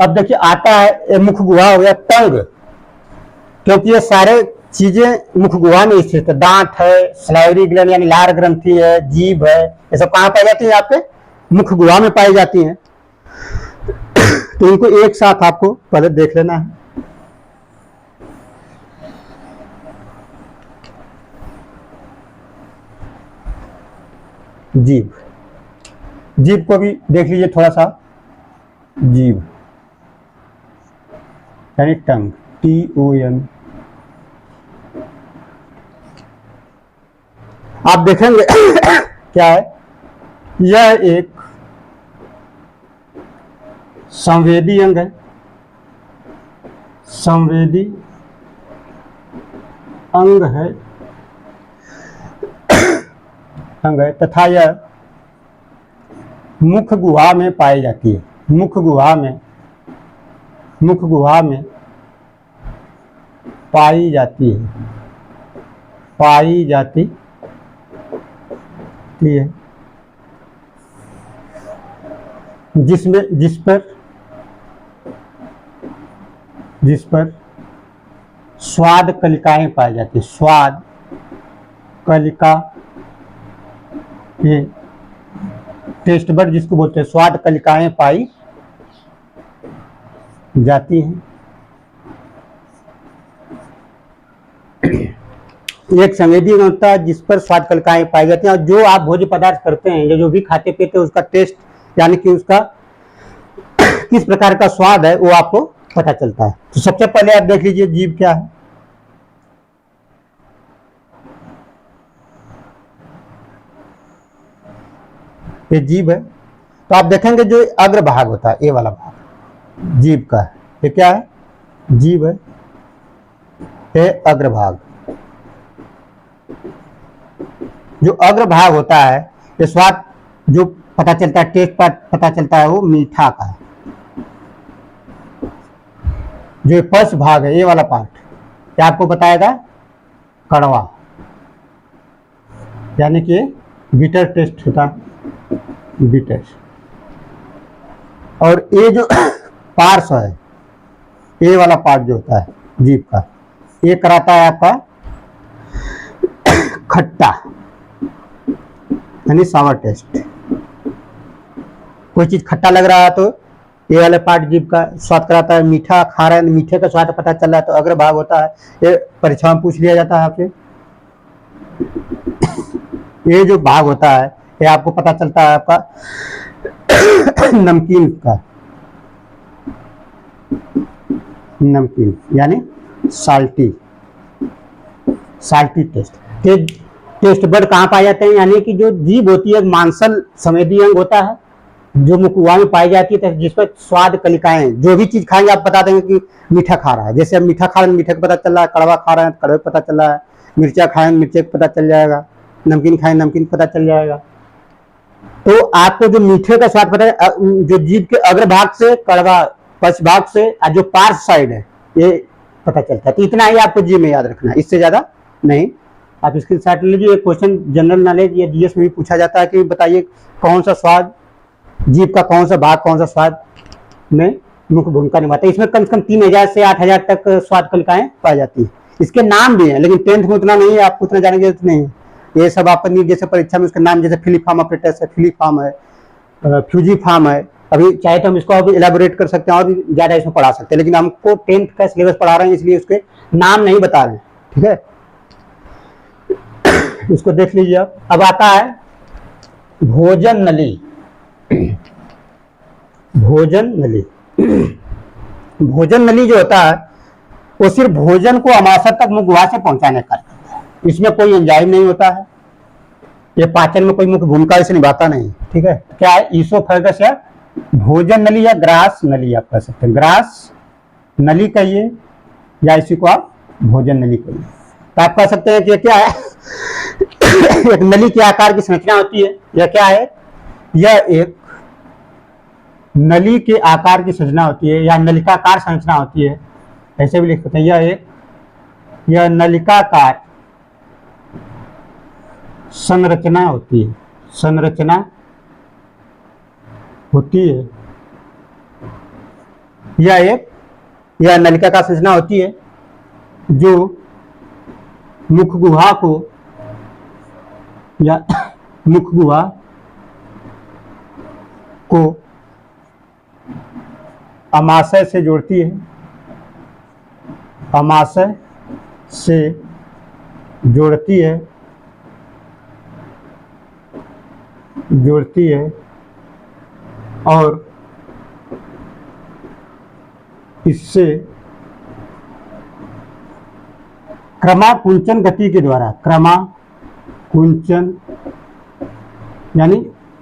अब देखिए आता है मुख गुहा हो गया टंग, क्योंकि ये सारे चीजें मुख गुहा में स्थित है। दांत है, सलाइवरी ग्लैंड यानी लार ग्रंथि है, जीभ है, ये सब कहां पाई जाती है आपके मुख गुहा में पाई जाती हैं। तो इनको एक साथ आपको पहले देख लेना है। जीभ, जीभ को भी देख लीजिए थोड़ा सा। जीभ यानी टंग, TON। आप देखेंगे क्या है, यह एक संवेदी अंग है, संवेदी अंग है, अंग है, तथा यह मुख गुहा में पाई जाती है, मुख गुहा में मुख गुहा में पाई जाती है जिस पर स्वाद कलिकाएं पाई जाती है। स्वाद कलिका, ये टेस्ट बड जिसको बोलते हैं, स्वाद कलिकाएं पाई जाती हैं। एक संवेदी होता है जिस पर स्वाद कलिकाएं पाई जाती हैं, और जो आप भोज्य पदार्थ करते हैं या जो भी खाते पीते हैं उसका टेस्ट यानी कि उसका किस प्रकार का स्वाद है वो आपको पता चलता है। तो सबसे पहले आप देख लीजिए जीभ क्या है। ये जीभ है, तो आप देखेंगे जो अग्र भाग होता है, ये वाला भाग जीभ का है। ये क्या है? जीभ है, ये अग्र भाग। जो अग्र भाग होता है, ये स्वाद जो पता चलता है, टेस्ट पता चलता है, वो मीठा का है। जो पच भाग है, ये वाला पार्ट क्या आपको बताएगा? कड़वा, यानी कि बिटर टेस्ट होता है, बिटर। और ये जो पार्श्व है, ये वाला पार्ट जो होता है जीभ का, ये कराता है आपका खट्टा, यानी सावर टेस्ट। कोई चीज खट्टा लग रहा है तो ये वाला पार्ट जीभ का स्वाद कराता है। मीठा खा रहे हैं, मीठे का स्वाद पता चल रहा है तो अग्र भाग होता है। ये परीक्षा में पूछ लिया जाता है आपसे। ये जो भाग होता है ये आपको पता चलता है आपका नमकीन का, नमकीन यानी साल्टी टेस्ट। टेस्ट बड कहाँ पाए जाते हैं? यानी कि जो जीभ होती है मांसल संवेदी अंग होता है जो मुखगुहा में पाई जाती है, जिस पर स्वाद कलिकाएं, जो भी चीज खाएंगे आप बता देंगे कि मीठा खा रहा है। जैसे अब मीठा खा रहे हैं, मीठे का पता चल रहा है, कड़वा खा रहे हैं, कड़वे का पता चल रहा है, मिर्चा खाएंगे, मिर्चे का पता चल जाएगा, नमकीन खाएंगे, नमकीन पता चल जाएगा। तो आपको जो मीठे का स्वाद पता है, जो जीभ के अग्र भाग से, कड़वा पश्च भाग से, और जो पार्श्व साइड है ये पता चलता है। तो इतना ही आपको जीभ में याद रखना है, इससे ज्यादा नहीं। आप स्क्रीनशॉट ले लीजिए। क्वेश्चन जनरल नॉलेज या जीएस में भी पूछा जाता है कि बताइए कौन सा स्वाद, जीभ का कौन सा भाग कौन सा स्वाद में मुख्य भूमिका निभाता है। इसमें कम से कम 3000 से 8000 तक स्वाद कलिकाएं पाई जाती है। इसके नाम भी हैं, लेकिन 10th में उतना नहीं है, आपको उतना जाने की जरूरत नहीं है। ये सब आप जैसे परीक्षा में उसके नाम, जैसे फिलिफार्म अपरेटस है, फिलिफार्म है, फ्यूजीफार्म है। अभी चाहे तो हम इसको अभी इलेबोरेट कर सकते हैं और भी ज्यादा इसमें पढ़ा सकते हैं, लेकिन हमको 10th का सिलेबस पढ़ा रहे हैं इसलिए उसके नाम नहीं बता रहे हैं। ठीक है, इसको देख लीजिए आप। अब आता है भोजन नली। भोजन नली भोजन नली जो होता है वो सिर्फ भोजन को अमाशय तक मुखगुहा से पहुंचाने का करता है। इसमें कोई एंजाइम नहीं होता है, ये पाचन में कोई मुख्य भूमिका इसे निभाता नहीं। ठीक है, क्या है? ईसोफेगस या भोजन नली या ग्रास नली आप कह सकते हैं। ग्रास नली कहिए या इसी को आप भोजन नली कहिए। तो आप कह सकते हैं कि क्या है? एक नली के आकार की संरचना होती है। यह क्या है? यह एक नली के आकार की संरचना होती है या नलिकाकार संरचना होती है, ऐसे भी लिख सकते हैं। यह नलिकाकार संरचना होती है, संरचना होती है। यह नलिकाकार संरचना होती है जो मुखगुहा को या मुखगुहा को अमाशय से जोड़ती है, अमाशय से जोड़ती है और इससे क्रमाकुंचन गति के द्वारा, क्रमाकुंचन यानी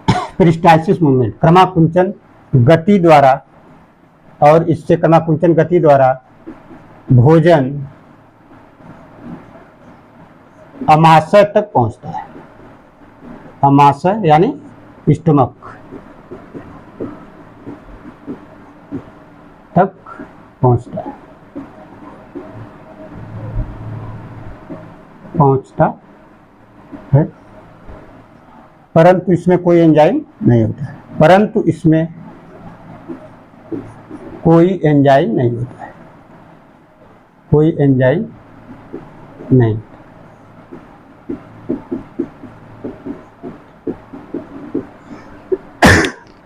पेरिस्टाल्सिस मूवमेंट, क्रमाकुंचन गति द्वारा, और इससे क्रमाकुंचन गति द्वारा भोजन अमाशय तक पहुंचता है। अमाशय यानी स्टमक तक पहुंचता है, परंतु इसमें कोई एंजाइम नहीं होता है, परंतु इसमें कोई एंजाइम नहीं होता है, कोई एंजाइम नहीं।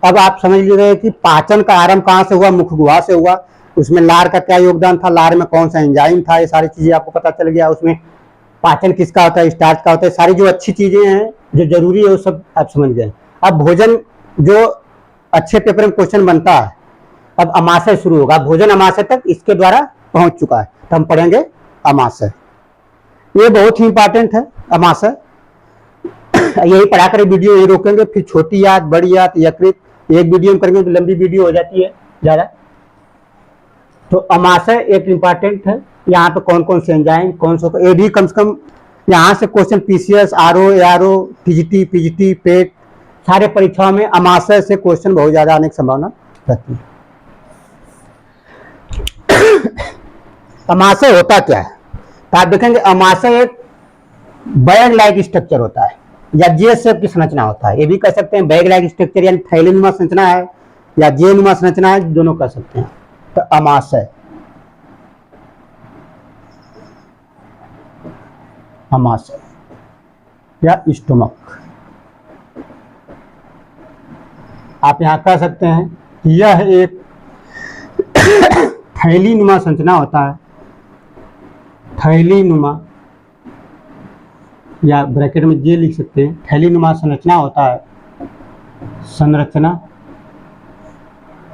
अब आप समझ लीजिए कि पाचन का आरंभ कहाँ से हुआ, मुख गुहा से हुआ। उसमें लार का क्या योगदान था, लार में कौन सा एंजाइम था, ये सारी चीजें आपको पता चल गया। उसमें पाचन किसका होता है, स्टार्च का होता है, सारी जो अच्छी चीजें हैं जो जरूरी है वो सब आप समझ गए। अब भोजन जो अच्छे पेपर में क्वेश्चन बनता है, अब अमाशय शुरू होगा। भोजन अमाशय तक इसके द्वारा पहुंच चुका है, तो हम पढ़ेंगे अमाशय। ये बहुत ही इंपॉर्टेंट है अमाशय। यही पढ़ा कर वीडियो यही रोकेंगे, फिर छोटी याद, बड़ी याद, यकृत एक वीडियो में करेंगे तो लंबी वीडियो हो जाती है ज्यादा। तो अमाशय एक इंपॉर्टेंट है। यहाँ पे कौन कौन से एंजाइम, कौन सा, ये भी कम से कम यहाँ से question PCS, RO, ARO, PGT, PET, सारे परीक्षाओं में अमाशय से क्वेश्चन बहुत ज्यादा आने की संभावना रहती है। अमाशय होता क्या है, तो आप देखेंगे अमाशय एक बैग लाइक स्ट्रक्चर होता है या जे शेप की संरचना होता है। ये भी कह सकते हैं बैग लाइक स्ट्रक्चर, यानी थैलीनुमा संरचना है या जे नुमा संरचना है, दोनों कह सकते हैं। तो अमाशय, अमाशय या स्टोमक, आप यहां कह सकते हैं कि यह एक थैलीनुमा संरचना होता है। थैलीनुमा या ब्रैकेट में जे लिख सकते हैं, थैलीनुमा संरचना होता है, संरचना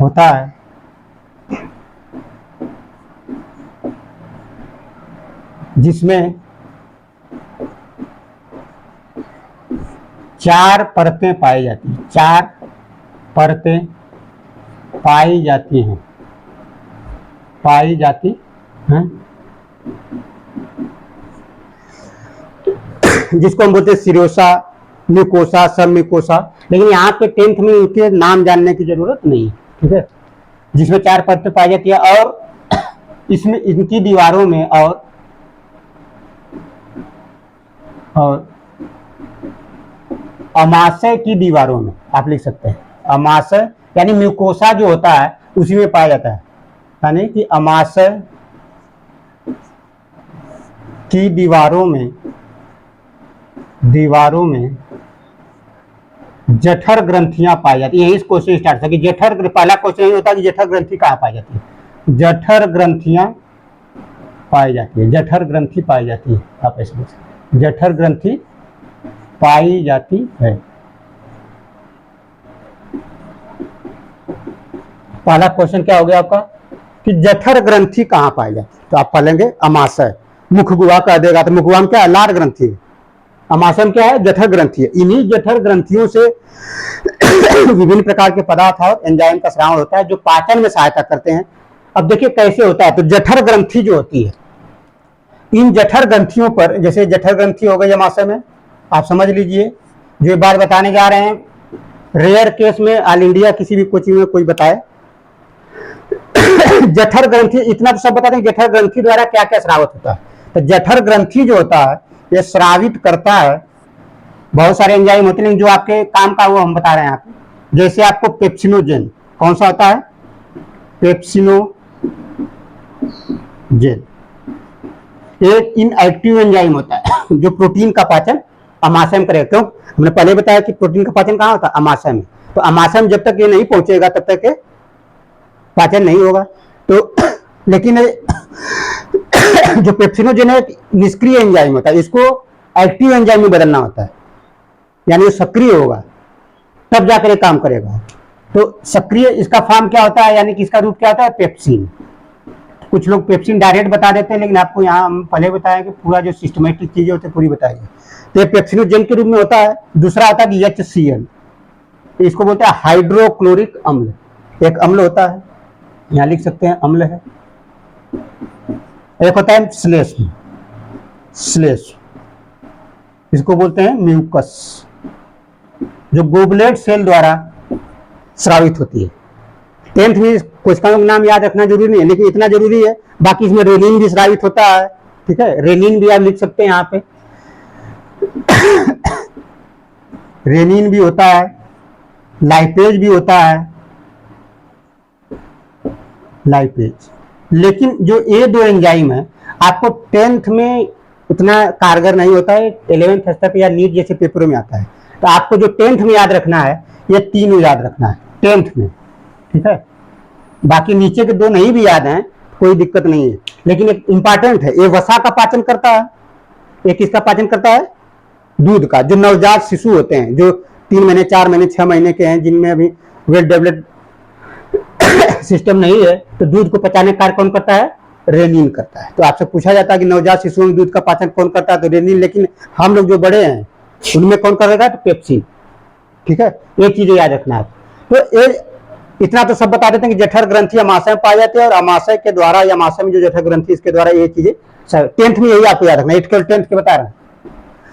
होता है। जिसमें 4 परतें पाई जाती हैं, 4 परतें पाई जाती हैं, पाई जाती हैं, जिसको हम बोलते हैं सिरोसा, म्यूकोसा, सब म्यूकोसा। लेकिन यहाँ पे 10th में इनके नाम जानने की जरूरत नहीं, ठीक है। जिसमें 4 परतें पाई जाती है और इसमें इनकी दीवारों में और अमाशय की दीवारों में आप लिख सकते हैं, अमाशय यानी म्यूकोसा जो होता है उसी में पाया जाता है, यानी कि अमाशय की दीवारों में जठर ग्रंथियां पाई जाती है। यही इस क्वेश्चन स्टार्ट था कि जठर, पहला क्वेश्चन ये होता है कि जठर ग्रंथि कहाँ पाई जाती है, जठर ग्रंथियां पाई जाती है, जठर ग्रंथि पाई जाती है। आप ऐसे जठर ग्रंथि पाई जाती है। पहला क्वेश्चन क्या हो गया आपका कि जठर ग्रंथि कहाँ पाई जाती है, तो आप पढ़ेंगे अमाशय। मुख गुहा कह देगा तो मुख गुहा में क्या है, लार ग्रंथि है। अमाशय में क्या है, जठर ग्रंथि है। इन्हीं जठर ग्रंथियों से विभिन्न प्रकार के पदार्थ और एंजाइम का स्राव होता है जो पाचन में सहायता करते हैं। अब देखिए कैसे होता है, तो जठर ग्रंथि जो होती है, इन जठर ग्रंथियों पर, जैसे जठर ग्रंथि हो गई अमाशय में, आप समझ लीजिए जो बात बताने जा रहे हैं, रेयर केस में ऑल इंडिया किसी भी कोचिंग में कोई बताए जठर ग्रंथि, इतना तो सब बता दें जठर ग्रंथि द्वारा क्या क्या स्रावित होता है। तो जठर ग्रंथि जो होता है ये स्रावित करता है, बहुत सारे एंजाइम होते हैं, लेकिन जो आपके काम का वो हम बता रहे हैं यहाँ पे। जैसे आपको पेप्सिनोजेन, कौन सा होता है, पेप्सिनोजेन एक इनएक्टिव एंजाइम होता है जो प्रोटीन का पाचन अमाशय में करेगा। क्यों, हमने पहले बताया कि प्रोटीन का पाचन कहाँ होता है, अमाशय में। तो अमाशय में जब तक ये नहीं पहुंचेगा तब तक ये पाचन नहीं होगा। तो लेकिन जो पेप्सिनोजेन है निष्क्रिय एंजाइम होता है, इसको एक्टिव एंजाइम में बदलना होता है, यानी वो सक्रिय होगा तब जाकर ये काम करेगा। तो सक्रिय इसका फॉर्म क्या होता है, यानी कि इसका रूप क्या होता है, पेप्सिन। कुछ लोग पेप्सिन डायरेक्ट बता देते हैं, लेकिन आपको यहाँ हम पहले बताया कि पूरा जो सिस्टमेटिक चीजें होती है पूरी बताइए। तो ये पेप्सिनोजेन के रूप में होता है। दूसरा आता है HCl, इसको बोलते हैं हाइड्रोक्लोरिक अम्ल, एक अम्ल होता है, यहाँ लिख सकते हैं अम्ल है। एक होता है श्लेष्म, इसको बोलते हैं म्यूकस, जो गोबलेट सेल द्वारा स्रावित होती है। 10th में कोशिकाओं का नाम याद रखना जरूरी नहीं है, लेकिन इतना जरूरी है। बाकी इसमें रेनिन भी स्रावित होता है, ठीक है, रेनिन भी आप लिख सकते हैं यहाँ पे। रेनिन भी होता है, लाइपेज भी होता है, लाइपेज। लेकिन जो ये दो एंजाइम है आपको 10th में उतना कारगर नहीं होता है, 11th स्तर पे या नीट जैसे पेपरों में आता है। तो आपको जो 10th में याद रखना है ये तीनों याद रखना है 10th में, ठीक है। बाकी नीचे के दो नहीं भी याद हैं कोई दिक्कत नहीं है, लेकिन एक इंपॉर्टेंट है, ये वसा का पाचन करता है। ये किसका पाचन करता है? दूध का। जो नवजात शिशु होते हैं, जो 3 महीने 4 महीने 6 महीने के हैं, जिनमें अभी वेल डेवलप्ड सिस्टम नहीं है, तो दूध को पचाने का कार्य कौन करता है? रेनिन करता है। तो आपसे पूछा जाता है कि नवजात शिशुओं में दूध का पाचन कौन करता है? तो रेनिन। लेकिन हम लोग जो बड़े हैं उनमें कौन करेगा? तो पेप्सिन, ठीक है। एक चीज याद रखना है। तो ये इतना तो सब बता देते हैं कि जठर ग्रंथि अमाशय में पाए जाते हैं, और अमाशय के द्वारा या अमाशय में जो जठर ग्रंथि, इसके द्वारा ये चीजें 10th में यही आपको याद रखना है। 10th के बता रहे हैं।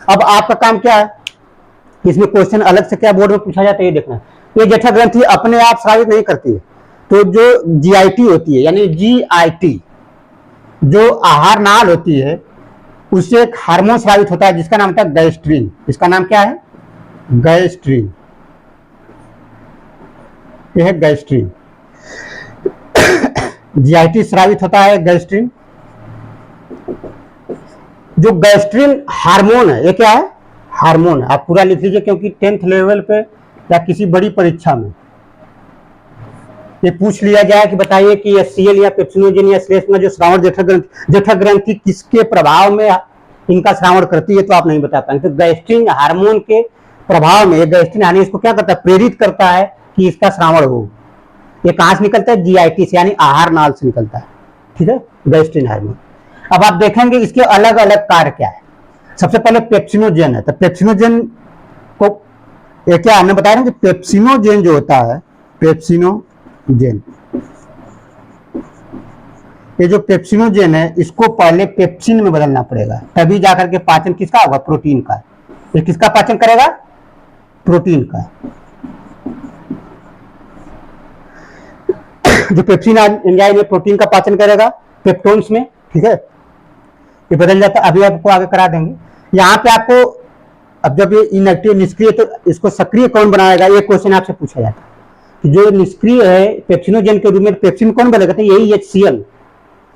अब आपका काम क्या है, इसमें क्वेश्चन अलग से क्या बोर्ड में पूछा जाता है ये देखना। ये जठर ग्रंथि अपने आप स्रावित नहीं करती है, तो जो जीआईटी होती है, यानी जीआईटी जो आहार नाल होती है, उससे एक हार्मोन स्रावित होता है जिसका नाम होता है गैस्ट्रीन। इसका नाम क्या है? गैस्ट्रीन। यह है गैस्ट्रीन। जीआईटी स्रावित होता है गैस्ट्रीन। जो गैस्ट्रीन हार्मोन है, ये क्या है? हार्मोन। आप पूरा लिख लीजिए, क्योंकि 10th लेवल पे या किसी बड़ी परीक्षा में ये पूछ लिया जाए कि बताइए कि एचसीएल या पेप्सिनोजेन या श्लेष्मा जो श्रावण जठर ग्रंथि किसके प्रभाव में इनका श्रावण करती है, तो आप नहीं बता पाएंगे। तो गैस्ट्रीन हार्मोन के प्रभाव में गैस्ट्रीन यानी इसको क्या करता है? प्रेरित करता है कि इसका श्रावण हो। ये कहां से निकलता है? जीआईटी से, यानी आहार नाल से निकलता है, ठीक है, गैस्ट्रीन हार्मोन। अब आप देखेंगे इसके अलग अलग कार्य क्या है। सबसे पहले पेप्सिनोजेन है। तो पेप्सिनोजेन को ये क्या हमने बताया ना कि पेप्सिनोजेन जो होता है, पेप्सिनोजेन, ये जो पेप्सिनोजेन है इसको पहले पेप्सिन में बदलना पड़ेगा, तभी जाकर के पाचन किसका होगा? प्रोटीन का। ये किसका पाचन करेगा? प्रोटीन का। जो पेप्सिन एंजाइम में प्रोटीन का पाचन करेगा पेप्टोन्स में, ठीक है। ये बदल जाता है, अभी आपको आगे करा देंगे। यहाँ पे आपको अब जब ये इनएक्टिव निष्क्रिय, तो इसको सक्रिय कौन बनाएगा? ये क्वेश्चन आपसे पूछा जाता है कि जो निष्क्रिय है पेप्सिनोजेन के रूप में पेप्सिन कौन बनेगा? तो यही HCl।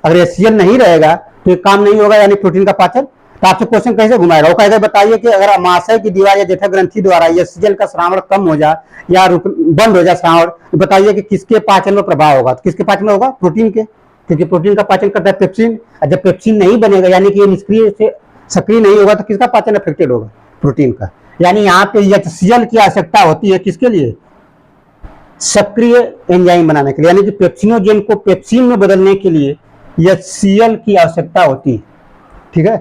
अगर HCl नहीं रहेगा तो ये काम नहीं होगा, यानी प्रोटीन का पाचन। तो आपसे क्वेश्चन कैसे घुमाएगा? वो कहेगा बताइए कि अगर अमाशय की दीवार या जठर ग्रंथि द्वारा HCl का श्रावण कम हो जाए या बंद हो जाए श्रावण, तो बताइए कि किसके पाचन में प्रभाव होगा? तो किसके पाचन में होगा? प्रोटीन के, क्योंकि प्रोटीन का पाचन करता है पेप्सिन। और जब पेप्सिन नहीं बनेगा, यानी कि ये निष्क्रिय से सक्रिय नहीं होगा, तो किसका पाचन अफेक्टेड होगा? प्रोटीन का। यानी यहाँ पे HCl की आवश्यकता होती है किसके लिए? सक्रिय एंजाइम बनाने के लिए, यानी कि पेप्सिनोजेन को पेप्सिन में बदलने के लिए HCl की आवश्यकता होती है, ठीक है।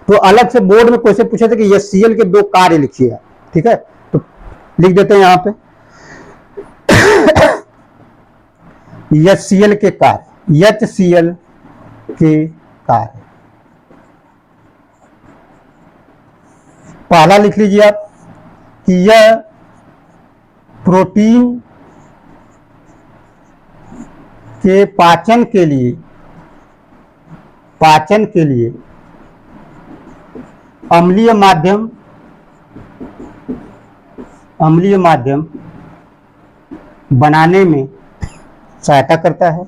तो अलग से बोर्ड में क्वेश्चन पूछे थे कि HCl के 2 कार्य लिखिए, ठीक है। तो लिख देते हैं यहाँ पे HCl के कार्य। HCl के कार्य पहला लिख लीजिए आप कि यह प्रोटीन के पाचन के लिए अम्लीय माध्यम बनाने में सहायता करता है,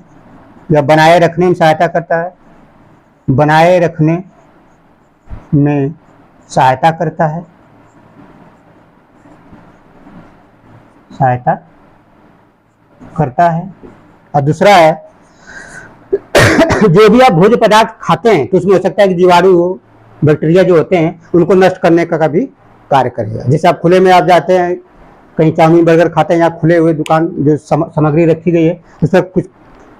या बनाए रखने में सहायता करता है, बनाए रखने में सहायता करता है, सहायता करता है। और दूसरा है जो भी आप भोज्य पदार्थ खाते हैं तो उसमें हो सकता है कि जीवाणु हो, बैक्टीरिया जो होते हैं उनको नष्ट करने का भी कार्य करेगा। जैसे आप खुले में आप जाते हैं, कहीं चाउमीन बर्गर खाते हैं, या खुले हुए दुकान जो सामग्री रखी गई है उसमें कुछ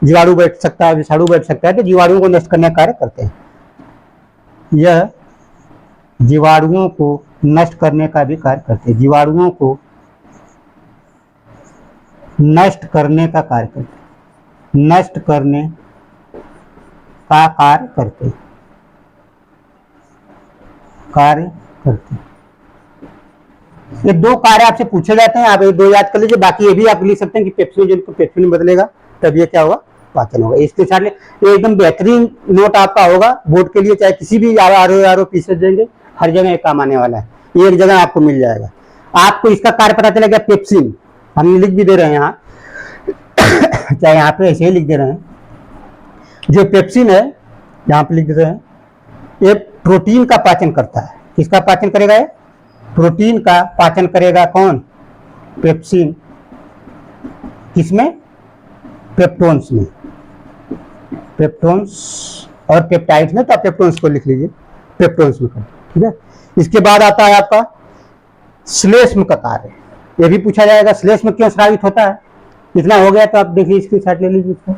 जीवाणु बैठ सकता है, विषाणु बैठ सकता है, तो जीवाणुओं को नष्ट करने का कार्य करते हैं। यह जीवाणुओं को नष्ट करने का भी कार्य करते हैं, जीवाणुओं को नष्ट करने का कार्य करते हैं, नष्ट करने का कार्य करते हैं, ये 2 कार्य आपसे पूछे जाते हैं। आप ये 2 याद कर लीजिए, बाकी ये भी आप लिख सकते हैं कि पेप्सिनोजेन को पेप्सिन में बदलेगा, तब ये क्या होगा, पाचन होगा। इसके साथ ये एकदम बेहतरीन नोट आपका होगा बोर्ड के लिए, चाहे किसी भी आर ओ पीछे देंगे हर जगह काम आने वाला है, ये एक जगह आपको मिल जाएगा। आपको इसका कार्य पता चलेगा पेप्सिन, हम लिख भी दे रहे हैं यहाँ चाहे यहाँ पे ऐसे ही लिख दे रहे हैं। जो पेप्सिन है यहाँ पे लिख देते हैं, ये प्रोटीन का पाचन करता है। किसका पाचन करेगा, ये प्रोटीन का पाचन करेगा। कौन, पेप्सिन। किसमें, पेप्टोन्स में, पेप्टोन्स और पेप्टाइड्स में, तो आप पेप्टोन्स को लिख लीजिए, पेप्टोन्स में करता है, ठीक है। इसके बाद आता है आपका श्लेष्म का कार्य, ये भी पूछा जाएगा, श्लेष्म क्यों स्रावित होता है। इतना हो गया तो आप देखिए इसकी साइड ले लीजिए इसको।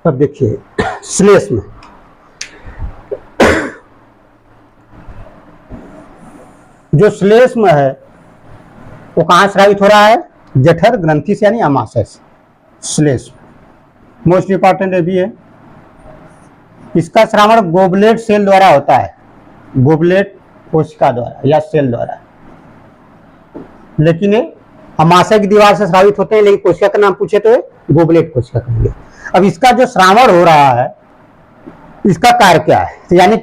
अब देखिए श्लेष्म, जो श्लेष्म है वो कहां स्रावित हो रहा है, जठर ग्रंथि से यानी अमाशय से। श्लेष्म मोस्ट इंपॉर्टेंट ये भी है। इसका श्रावण गोबलेट सेल द्वारा होता है, गोबलेट कोशिका द्वारा या सेल द्वारा, लेकिन ये अमाशय की दीवार से स्रावित होते हैं, लेकिन कोशिका का नाम पूछे तो गोबलेट कोशिका कहेंगे। अब इसका जो श्रावण हो रहा है इसका कार्य क्या है, तो यानी